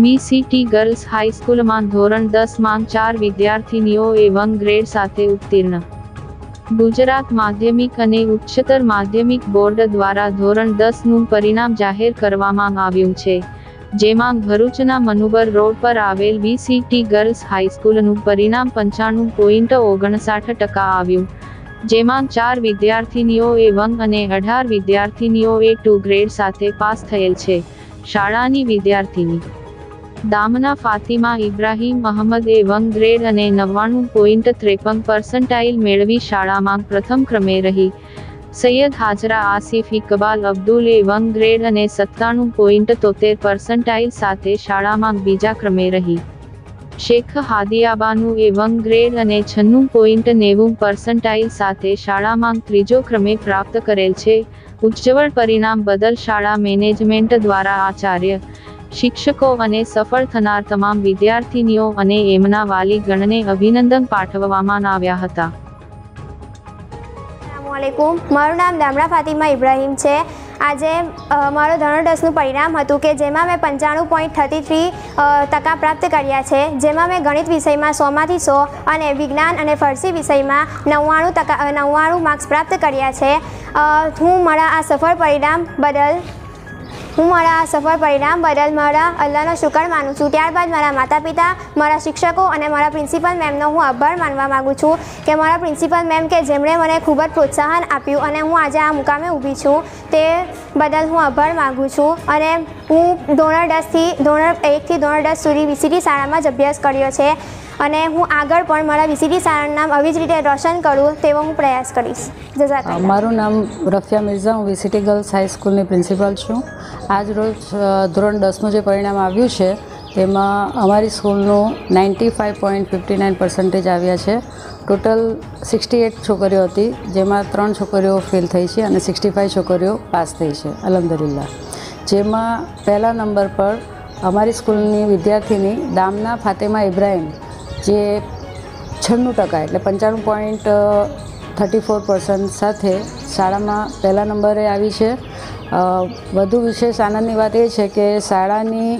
VCT girls હાઈસ્કૂલમાં ધોરણ 10 માં 4 વિદ્યાર્થીનીઓએ 1 grade સાથે ઉત્તીર્ણ। ગુજરાત માધ્યમિક અને ઉચ્ચતર માધ્યમિક બોર્ડ દ્વારા ધોરણ 10નું પરિણામ જાહેર કરવામાં આવ્યું છે, જેમાં ભરૂચના મનુબર રોડ પર આવેલ વીસીટી ગર્લ્સ હાઈસ્કૂલનું પરિણામ 95.59% આવ્યું, જેમાં 4 વિદ્યાર્થીનીઓએ 1 અને 18 વિદ્યાર્થીનીઓએ 2 ગ્રેડ સાથે પાસ થયેલ છે। શાળાની વિદ્યાર્થીની દામના ફાતિમા ઇબ્રાહીમ અહમદે 1 ગ્રેડ અને 99.53% મેળવી શાળામાં પ્રથમ ક્રમે રહી। સૈયદ હાજરા આસિફ ઇકબાલ અબ્દુલે 1 ગ્રેડ અને 97.73% સાથે શાળામાં બીજા ક્રમે રહી। શેખ હાદિયાબાનુએ 1 ગ્રેડ અને 96.90% સાથે શાળામાં ત્રીજો ક્રમે પ્રાપ્ત કરેલ છે। ઉજ્જવળ પરિણામ બદલ શાળા મેનેજમેન્ટ દ્વારા આચાર્ય, શિક્ષકો અને સફળ થનાર તમામ વિદ્યાર્થીનીઓ અને એમના વાલીગણને અભિનંદન પાઠવવામાં આવ્યા હતા। अस्सलामुअलैकुम, मारू नाम दामना फातिमा इब्राहिम है। आज मारो धोरण 10નું परिणाम हतुं કે જેમાં મેં 95.33% प्राप्त કર્યા છે, જેમાં મેં ગણિત વિષયમાં 100માંથી 100 અને વિજ્ઞાન અને ફારસી વિષયમાં 99 માર્ક્સ પ્રાપ્ત કર્યા છે। હું મારા આ સફળ પરિણામ બદલ મારા અલ્લાહનો શુક્ર માનું છું। ત્યારબાદ મારા માતા પિતા, મારા શિક્ષકો અને મારા પ્રિન્સિપલ મેમનો હું આભાર માનવા માગું છું કે મારા પ્રિન્સિપલ મેમ કે જેમણે મને ખૂબ જ પ્રોત્સાહન આપ્યું અને હું આજે આ મુકામે ઊભી છું તે બદલ હું આભાર માગું છું। અને હું ધોરણ 1 થી ધોરણ 10 સુધી વીસીટી શાળામાં જ અભ્યાસ કર્યો છે અને હું આગળ પણ મારા વીસીટી શાળાનું નામ આવી જ રીતે રોશન કરું તેવો હું પ્રયાસ કરીશ। જઝાકલ્લાહ। મારું નામ રફિયા મિર્ઝા, હું વીસીટી ગર્લ્સ હાઈસ્કૂલની પ્રિન્સિપાલ છું। આજ રોજ ધોરણ 10નું જે પરિણામ આવ્યું છે તેમાં અમારી સ્કૂલનું 95.59% આવ્યા છે। ટોટલ 68 છોકરીઓ હતી, જેમાં 3 છોકરીઓ ફેલ થઈ છે અને 65 છોકરીઓ પાસ થઈ છે, અલ્હમ્દુલિલ્લાહ। જેમાં પહેલા નંબર પર અમારી સ્કૂલની વિદ્યાર્થીની દામના ફાતિમા ઇબ્રાહીમ જે 96% એટલે 95.34% સાથે શાળામાં પહેલા નંબરે આવી છે। વધુ વિશેષ આનંદની વાત એ છે કે શાળાની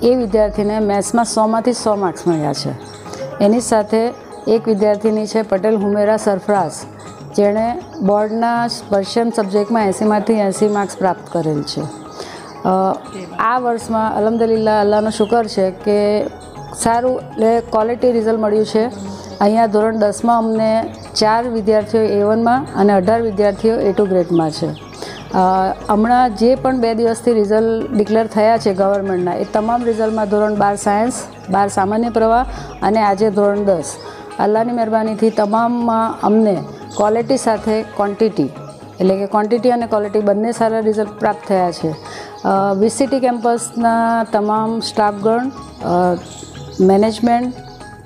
એ વિદ્યાર્થીને મેથ્સમાં 100માંથી 100 માર્ક્સ મળ્યા છે। એની સાથે એક વિદ્યાર્થીની છે પટેલ હુમેરા સરફરાઝ, જેણે બોર્ડના પર્શિયન સબ્જેક્ટમાં 80માંથી 80 માર્ક્સ પ્રાપ્ત કરેલ છે। આ વર્ષમાં અલ્હમ્દુલિલ્લાહ અલ્લાહનો શુકર છે કે સારું એટલે ક્વોલિટી રિઝલ્ટ મળ્યું છે। અહીંયા ધોરણ 10માં અમને 4 વિદ્યાર્થીઓ A1માં અને 18 વિદ્યાર્થીઓ A2 ગ્રેડમાં છે। હમણાં જે પણ 2 દિવસથી રિઝલ્ટ ડિક્લેર થયા છે ગવર્મેન્ટના, એ તમામ રિઝલ્ટમાં ધોરણ 12 સાયન્સ, 12 સામાન્ય પ્રવાહ અને આજે ધોરણ 10, અલ્લાહની મહેરબાનીથી તમામમાં અમને ક્વોલિટી સાથે ક્વોન્ટિટી એટલે કે ક્વોન્ટિટી અને ક્વોલિટી બંને સારા રિઝલ્ટ પ્રાપ્ત થયા છે। વીસીટી કેમ્પસના તમામ સ્ટાફગણ, મેનેજમેન્ટ,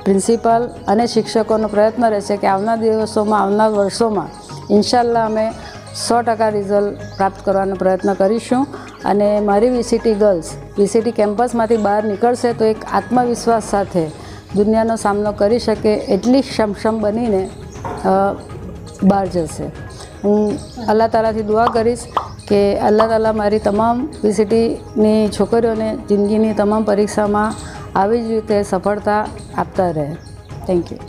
પ્રિન્સિપાલ અને શિક્ષકોનો પ્રયત્ન રહેશે કે આવનાર દિવસોમાં, આવનાર વર્ષોમાં ઇન્શાલ્લાહ અમે 100% રિઝલ્ટ પ્રાપ્ત કરવાનો પ્રયત્ન કરીશું। અને મારી વીસીટી ગર્લ્સ વીસીટી કેમ્પસમાંથી બહાર નીકળશે તો એક આત્મવિશ્વાસ સાથે દુનિયાનો સામનો કરી શકે એટલી સક્ષમ બનીને બહાર જશે। હું અલ્લાહ તાલાથી દુઆ કરીશ કે અલ્લાહ તાલા મારી તમામ વીસીટીની છોકરીઓને જિંદગીની તમામ પરીક્ષામાં આવી જ રીતે સફળતા આપતા રહે। Thank you.